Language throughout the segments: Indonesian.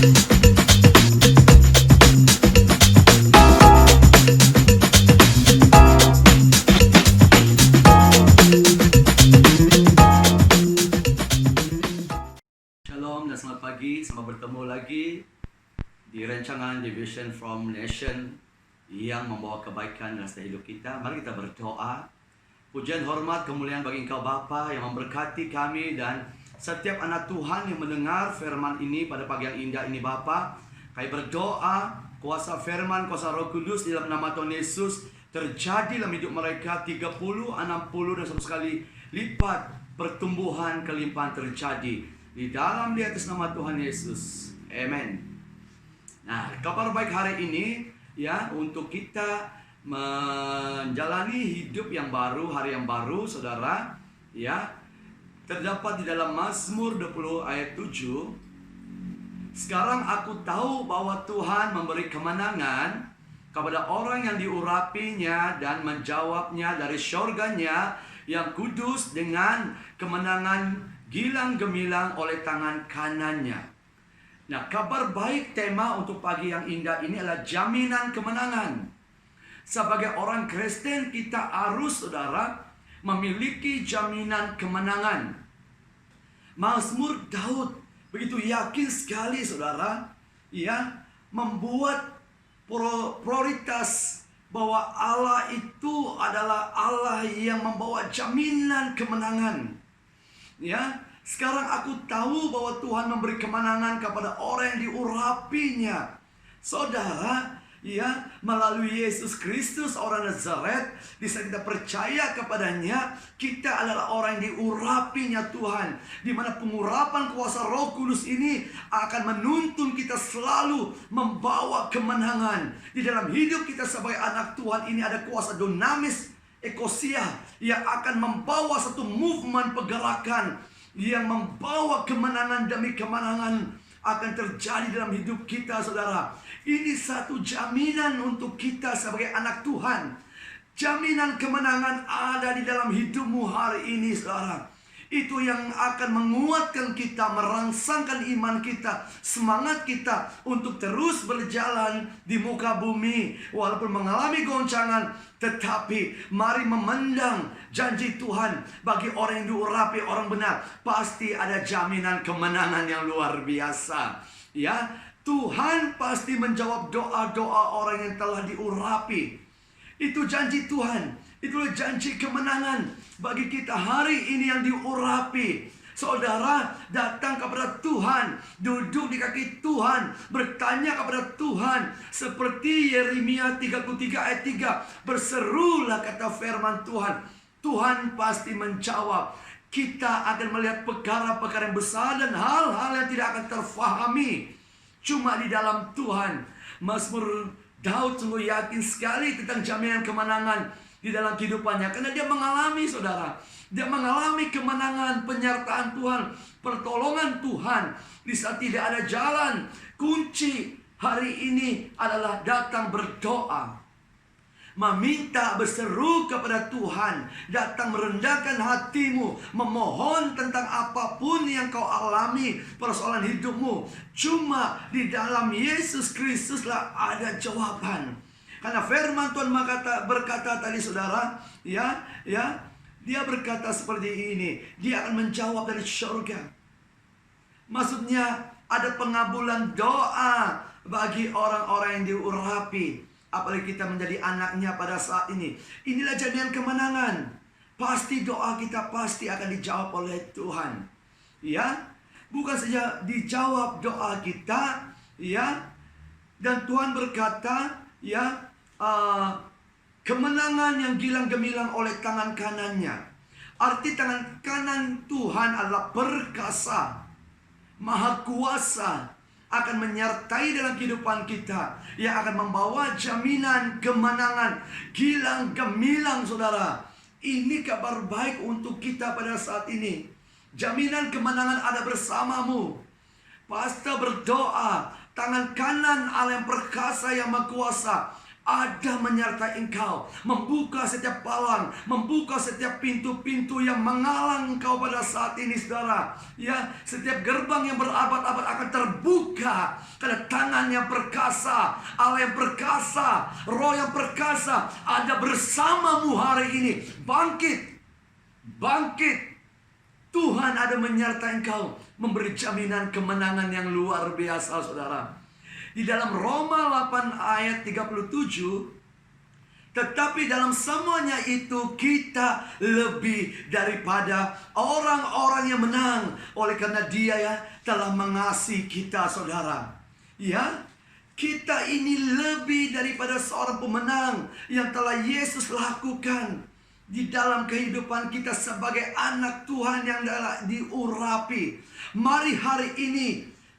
Shalom dan selamat pagi, selamat bertemu lagi di rancangan Division from Nation yang membawa kebaikan dalam setiap hidup kita. Mari kita berdoa. Pujian, hormat, kemuliaan bagi Engkau Bapa yang memberkati kami dan setiap anak Tuhan yang mendengar firman ini pada pagi yang indah ini Bapa. Kami berdoa kuasa firman, kuasa Roh Kudus di dalam nama Tuhan Yesus terjadi dalam hidup mereka 30, 60 dan 100 kali lipat pertumbuhan kelimpahan terjadi di dalam di atas nama Tuhan Yesus. Amen. Nah, kabar baik hari ini ya untuk kita menjalani hidup yang baru, hari yang baru, saudara, ya. Terdapat di dalam Mazmur 20 ayat 7. Sekarang aku tahu bahwa Tuhan memberi kemenangan kepada orang yang diurapinya dan menjawabnya dari syurganya yang kudus dengan kemenangan gilang gemilang oleh tangan kanannya. Nah, kabar baik tema untuk pagi yang indah ini adalah jaminan kemenangan. Sebagai orang Kristen kita harus, saudara, memiliki jaminan kemenangan. Mazmur Daud begitu yakin sekali, saudara, ya, membuat prioritas bahwa Allah itu adalah Allah yang membawa jaminan kemenangan. Ya, sekarang aku tahu bahwa Tuhan memberi kemenangan kepada orang yang diurapinya. Saudara, ya, melalui Yesus Kristus orang Nazaret, di saat kita percaya kepadanya, kita adalah orang yang diurapinya Tuhan, di mana pengurapan kuasa Roh Kudus ini akan menuntun kita selalu membawa kemenangan di dalam hidup kita sebagai anak Tuhan. Ini ada kuasa dinamis ekosia yang akan membawa satu movement pergerakan yang membawa kemenangan demi kemenangan akan terjadi dalam hidup kita, saudara. Ini satu jaminan untuk kita sebagai anak Tuhan. Jaminan kemenangan ada di dalam hidupmu hari ini, saudara. Itu yang akan menguatkan kita, merangsangkan iman kita, semangat kita untuk terus berjalan di muka bumi. Walaupun mengalami goncangan, tetapi mari memandang janji Tuhan bagi orang yang diurapi, orang benar. Pasti ada jaminan kemenangan yang luar biasa. Ya, Tuhan pasti menjawab doa-doa orang yang telah diurapi. Itu janji Tuhan. Itulah janji kemenangan bagi kita hari ini yang diurapi. Saudara, datang kepada Tuhan, duduk di kaki Tuhan, bertanya kepada Tuhan. Seperti Yeremia 33 ayat 3. Berserulah kata firman Tuhan. Tuhan pasti menjawab. Kita akan melihat perkara-perkara yang besar dan hal-hal yang tidak akan terfahami cuma di dalam Tuhan. Mazmur Daud sungguh yakin sekali tentang jaminan kemenangan di dalam kehidupannya, karena dia mengalami, saudara, dia mengalami kemenangan, penyertaan Tuhan, pertolongan Tuhan di saat tidak ada jalan. Kunci hari ini adalah datang berdoa, meminta, berseru kepada Tuhan, datang merendahkan hatimu, memohon tentang apapun yang kau alami, persoalan hidupmu. Cuma di dalam Yesus Kristuslah ada jawaban. Karena firman Tuhan berkata tadi, saudara, ya, dia berkata seperti ini, dia akan menjawab dari surga. Maksudnya ada pengabulan doa bagi orang-orang yang diurapi. Apalagi kita menjadi anaknya pada saat ini. Inilah jaminan kemenangan. Pasti doa kita pasti akan dijawab oleh Tuhan. Ya, bukan saja dijawab doa kita, ya, dan Tuhan berkata, ya, kemenangan yang gilang gemilang oleh tangan kanannya. Arti tangan kanan Tuhan adalah perkasa, maha kuasa, akan menyertai dalam kehidupan kita, yang akan membawa jaminan kemenangan gilang gemilang, saudara. Ini kabar baik untuk kita pada saat ini. Jaminan kemenangan ada bersamamu. Pastor berdoa, tangan kanan Allah yang perkasa, yang maha kuasa, ada menyertai engkau, membuka setiap palang, membuka setiap pintu-pintu yang menghalang engkau pada saat ini, saudara. Ya, setiap gerbang yang berabad-abad akan terbuka karena tangan yang perkasa, Allah yang perkasa, Roh yang perkasa ada bersamamu hari ini. Bangkit, bangkit. Tuhan ada menyertai engkau, memberi jaminan kemenangan yang luar biasa, saudara. Di dalam Roma 8 ayat 37, tetapi dalam semuanya itu kita lebih daripada orang-orang yang menang, oleh karena Dia ya telah mengasihi kita, saudara. Ya, kita ini lebih daripada seorang pemenang yang telah Yesus lakukan di dalam kehidupan kita sebagai anak Tuhan yang telah diurapi. Mari hari ini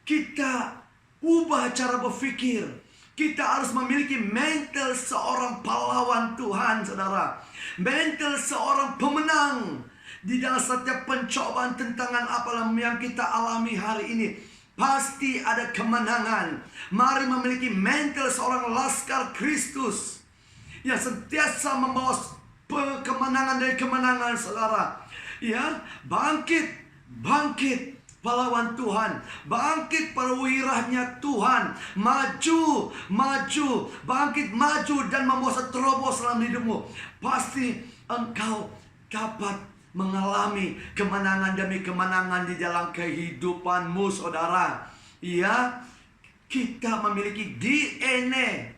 kita ubah cara berpikir. Kita harus memiliki mental seorang pahlawan Tuhan, saudara. Mental seorang pemenang. Di dalam setiap pencobaan, tentangan apa yang kita alami hari ini, pasti ada kemenangan. Mari memiliki mental seorang laskar Kristus yang sentiasa membawa kemenangan dari kemenangan, saudara. Ya, bangkit, bangkit pahlawan Tuhan, bangkit perwiranya Tuhan, maju, maju, bangkit, maju dan membawa terobos dalam hidupmu. Pasti engkau dapat mengalami kemenangan demi kemenangan di dalam kehidupanmu, saudara. Ya, kita memiliki DNA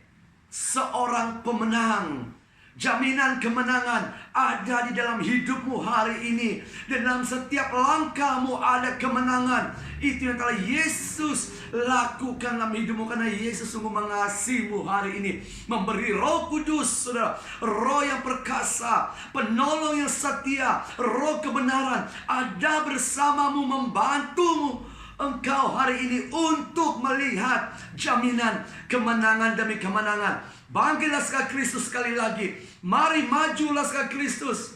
seorang pemenang. Jaminan kemenangan ada di dalam hidupmu hari ini. Dan dalam setiap langkahmu ada kemenangan. Itu yang telah Yesus lakukan dalam hidupmu. Karena Yesus sungguh mengasihimu hari ini. Memberi Roh Kudus, saudara. Roh yang perkasa, penolong yang setia, Roh kebenaran ada bersamamu, membantumu engkau hari ini untuk melihat jaminan kemenangan demi kemenangan. Bangkitlah laskar Kristus sekali lagi. Mari maju laskar Kristus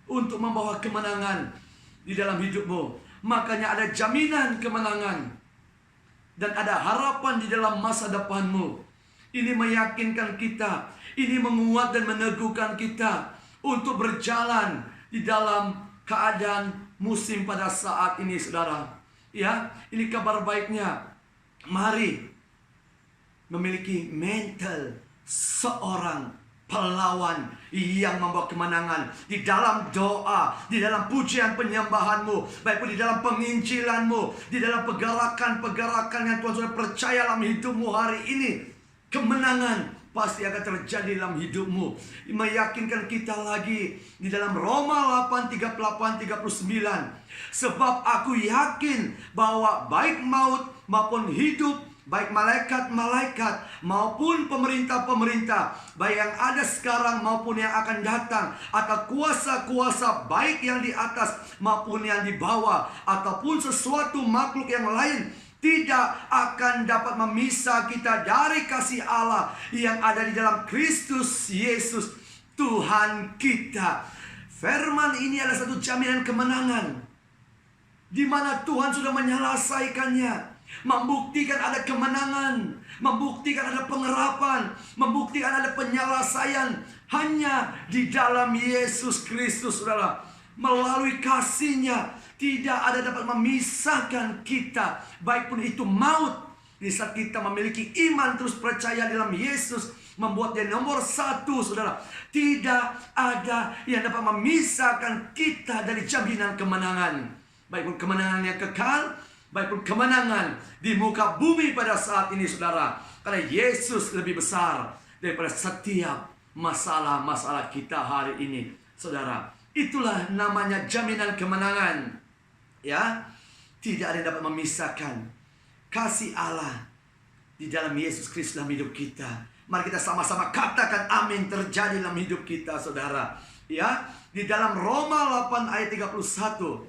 untuk membawa kemenangan di dalam hidupmu. Makanya ada jaminan kemenangan dan ada harapan di dalam masa depanmu. Ini meyakinkan kita, ini menguat dan meneguhkan kita untuk berjalan di dalam keadaan musim pada saat ini, saudara. Ya, ini kabar baiknya. Mari memiliki mental seorang pahlawan yang membawa kemenangan di dalam doa, di dalam pujian penyembahanmu, baik pun di dalam penginjilanmu, di dalam pergerakan-pergerakan yang Tuhan sudah percaya dalam hidupmu hari ini. Kemenangan pasti akan terjadi dalam hidupmu. Meyakinkan kita lagi di dalam Roma 8:38-39. Sebab aku yakin bahwa baik maut maupun hidup, baik malaikat-malaikat maupun pemerintah-pemerintah, baik yang ada sekarang maupun yang akan datang, atau kuasa-kuasa baik yang di atas maupun yang di bawah, ataupun sesuatu makhluk yang lain, tidak akan dapat memisah kita dari kasih Allah yang ada di dalam Kristus Yesus Tuhan kita. Firman ini adalah satu jaminan kemenangan, di mana Tuhan sudah menyelesaikannya, membuktikan ada kemenangan, membuktikan ada pengharapan, membuktikan ada penyelesaian hanya di dalam Yesus Kristus, saudara. Melalui kasih-Nya tidak ada dapat memisahkan kita, baik pun itu maut. Di saat kita memiliki iman terus percaya dalam Yesus, membuat Dia nomor satu, saudara. Tidak ada yang dapat memisahkan kita dari jaminan kemenangan, baik pun kemenangan yang kekal, baik pun kemenangan di muka bumi pada saat ini, saudara. Karena Yesus lebih besar daripada setiap masalah-masalah kita hari ini, saudara. Itulah namanya jaminan kemenangan. Ya, tidak ada yang dapat memisahkan kasih Allah di dalam Yesus Kristus dalam hidup kita. Mari kita sama-sama katakan amin terjadi dalam hidup kita, saudara. Ya, di dalam Roma 8 ayat 31.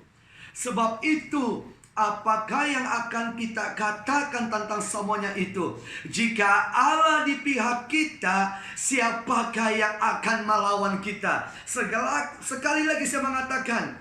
Sebab itu, apakah yang akan kita katakan tentang semuanya itu? Jika Allah di pihak kita, siapakah yang akan melawan kita? Sekali lagi saya mengatakan,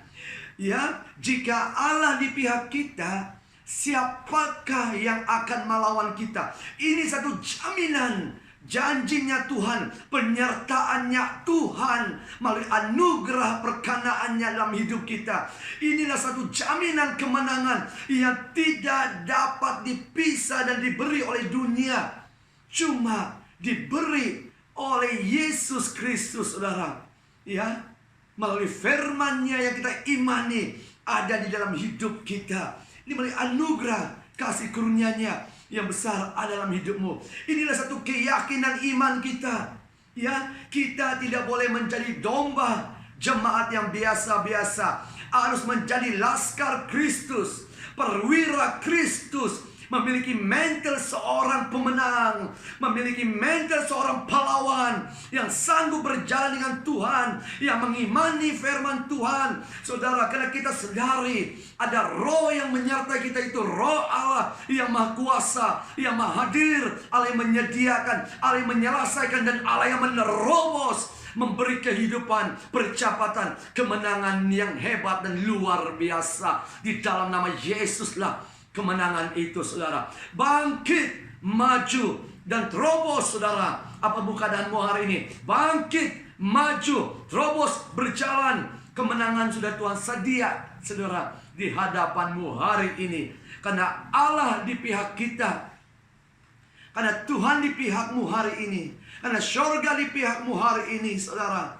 ya, jika Allah di pihak kita, siapakah yang akan melawan kita? Ini satu jaminan janjinya Tuhan, penyertaannya Tuhan melalui anugerah perkanaannya dalam hidup kita. Inilah satu jaminan kemenangan yang tidak dapat dipisah dan diberi oleh dunia. Cuma diberi oleh Yesus Kristus, saudara. Ya, melalui firman-Nya yang kita imani ada di dalam hidup kita. Ini melalui anugerah kasih karunia-Nya yang besar ada dalam hidupmu. Inilah satu keyakinan iman kita. Ya, kita tidak boleh menjadi domba jemaat yang biasa-biasa. Harus menjadi laskar Kristus, perwira Kristus, memiliki mental seorang pemenang, memiliki mental seorang pahlawan yang sanggup berjalan dengan Tuhan, yang mengimani firman Tuhan. Saudara, karena kita sadari ada roh yang menyertai kita, itu roh Allah yang maha kuasa, yang maha hadir, Allah yang menyediakan, Allah yang menyelesaikan, dan Allah yang menerobos, memberi kehidupan, percepatan, kemenangan yang hebat dan luar biasa. Di dalam nama Yesus lah kemenangan itu, saudara. Bangkit, maju, dan terobos, saudara. Apa keadaanmu hari ini? Bangkit, maju, terobos, berjalan. Kemenangan sudah Tuhan sedia, saudara, di hadapanmu hari ini. Karena Allah di pihak kita, karena Tuhan di pihakmu hari ini, karena surga di pihakmu hari ini, saudara.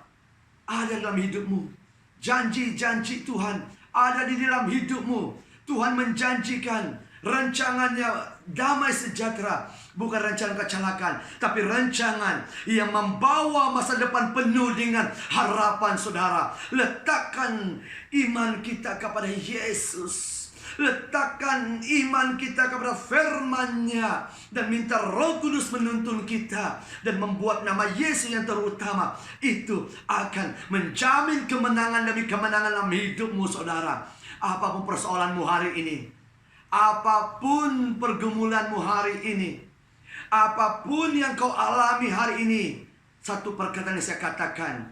Ada dalam hidupmu janji-janji Tuhan, ada di dalam hidupmu. Tuhan menjanjikan rancangannya damai sejahtera, bukan rancangan kecelakaan, tapi rancangan yang membawa masa depan penuh dengan harapan, saudara. Letakkan iman kita kepada Yesus, letakkan iman kita kepada firman-Nya, dan minta Roh Kudus menuntun kita dan membuat nama Yesus yang terutama. Itu akan menjamin kemenangan demi kemenangan dalam hidupmu, saudara. Apapun persoalanmu hari ini, apapun pergumulanmu hari ini, apapun yang kau alami hari ini, satu perkataan yang saya katakan,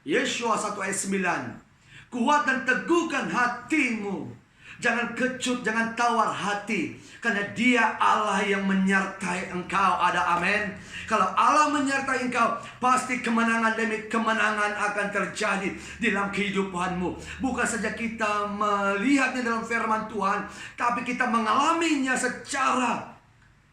Yesaya 1 ayat 9, kuat dan teguhkan hatimu. Jangan kecut, jangan tawar hati, karena Dia Allah yang menyertai engkau. Ada amin. Kalau Allah menyertai engkau, pasti kemenangan demi kemenangan akan terjadi di dalam kehidupanmu. Bukan saja kita melihatnya dalam firman Tuhan, tapi kita mengalaminya secara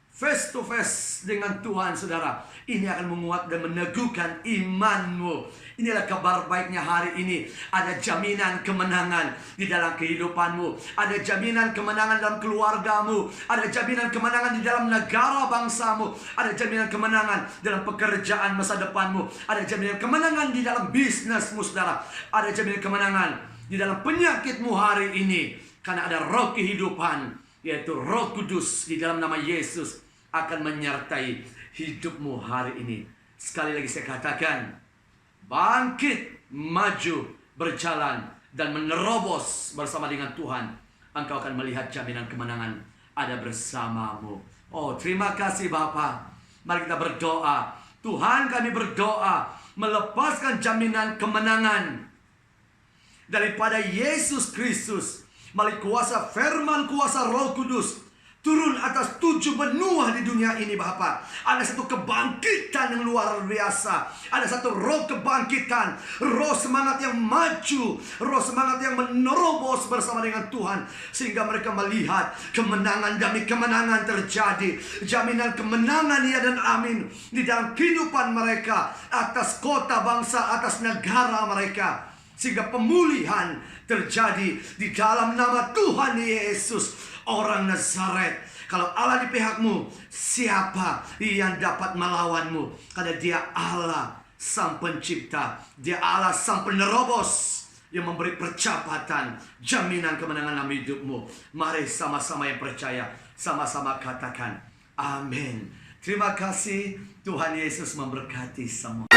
face to face dengan Tuhan, saudara. Ini akan menguat dan meneguhkan imanmu. Inilah kabar baiknya hari ini. Ada jaminan kemenangan di dalam kehidupanmu. Ada jaminan kemenangan dalam keluargamu. Ada jaminan kemenangan di dalam negara bangsamu. Ada jaminan kemenangan dalam pekerjaan masa depanmu. Ada jaminan kemenangan di dalam bisnismu, saudara. Ada jaminan kemenangan di dalam penyakitmu hari ini. Karena ada roh kehidupan, yaitu Roh Kudus di dalam nama Yesus, akan menyertai hidupmu hari ini. Sekali lagi saya katakan, bangkit, maju, berjalan, dan menerobos bersama dengan Tuhan. Engkau akan melihat jaminan kemenangan ada bersamamu. Oh, terima kasih Bapa. Mari kita berdoa. Tuhan, kami berdoa melepaskan jaminan kemenangan daripada Yesus Kristus melalui kuasa firman, kuasa Roh Kudus turun atas 7 benua di dunia ini, Bapak. Ada satu kebangkitan yang luar biasa. Ada satu roh kebangkitan, roh semangat yang maju, roh semangat yang menerobos bersama dengan Tuhan, sehingga mereka melihat kemenangan demi kemenangan terjadi. Jaminan kemenangan ya dan amin di dalam kehidupan mereka, atas kota, bangsa, atas negara mereka. Sehingga pemulihan terjadi di dalam nama Tuhan Yesus, orang Nazaret. Kalau Allah di pihakmu, siapa yang dapat melawanmu? Karena Dia Allah Sang Pencipta, Dia Allah Sang Penerobos yang memberi percepatan, jaminan kemenangan dalam hidupmu. Mari sama-sama yang percaya, sama-sama katakan amin. Terima kasih. Tuhan Yesus memberkati semua.